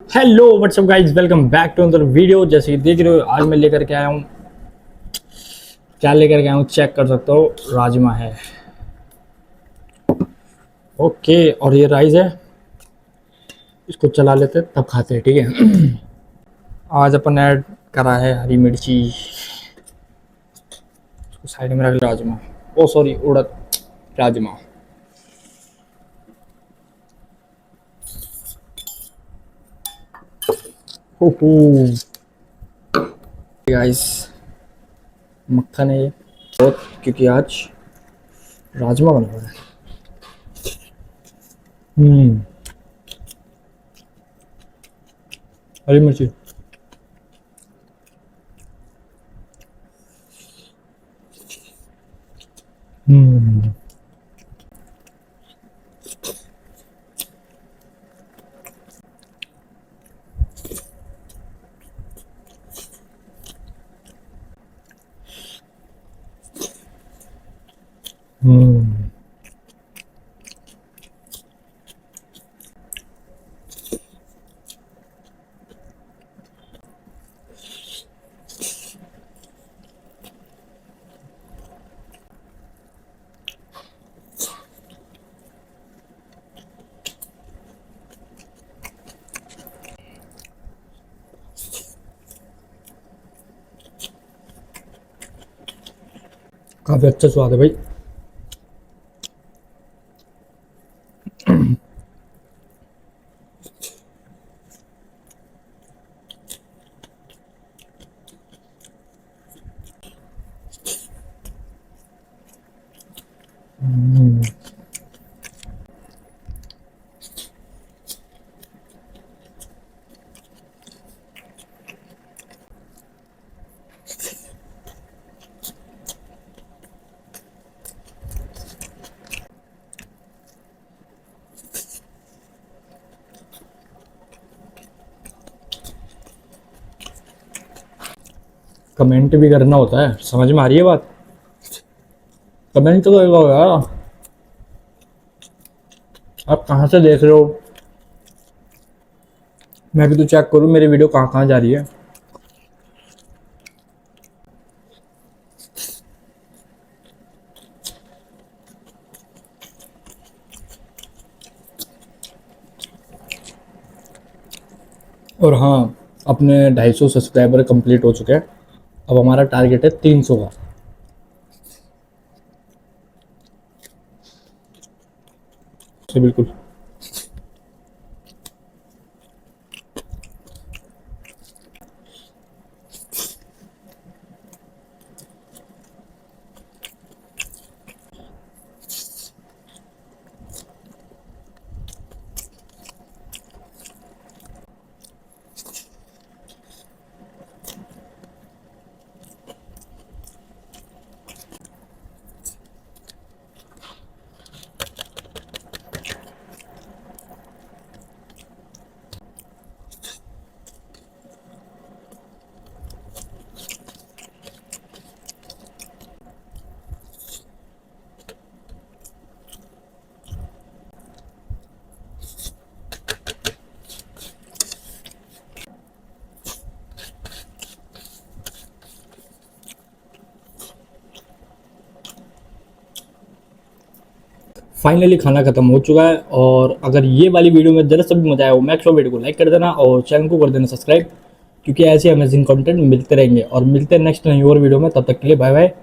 Hello what's up guys, welcome back to another video. जैसे कि देख रहे हो आज मैं लेकर के आया हूँ, क्या लेकर के आया हूँ चेक कर सकते हो। राजमा है, ओके। और ये राइस है, इसको चला लेते तब खाते हैं, ठीक है। आज अपन ऐड करा है हरी मिर्ची, इसको साइड में रख। राजमा, ओ सॉरी, उड़द राजमा। ओहो गाइस, मक्खन है ये बहुत, क्योंकि आज राजमा बना हुआ है। हरी मिर्ची। हम्म हम्म काफी अच्छा स्वाद है भाई। कमेंट भी करना होता है, समझ में आ रही है बात। कमेंट तो करेगा यार। आप कहाँ से देख रहे हो, मैं भी तो चेक करूँ मेरी वीडियो कहाँ कहाँ जा रही है। और हाँ, अपने 250 सब्सक्राइबर कंप्लीट हो चुके हैं। अब हमारा टारगेट है 300 का। जी बिल्कुल। फाइनली खाना खत्म हो चुका है। और अगर ये वाली वीडियो में जरा सा भी मजा आया हो, मैक्स वीडियो को लाइक कर देना और चैनल को कर देना सब्सक्राइब, क्योंकि ऐसे अमेजिंग कंटेंट मिलते रहेंगे। और मिलते हैं नेक्स्ट नई और वीडियो में, तब तक के लिए बाय बाय।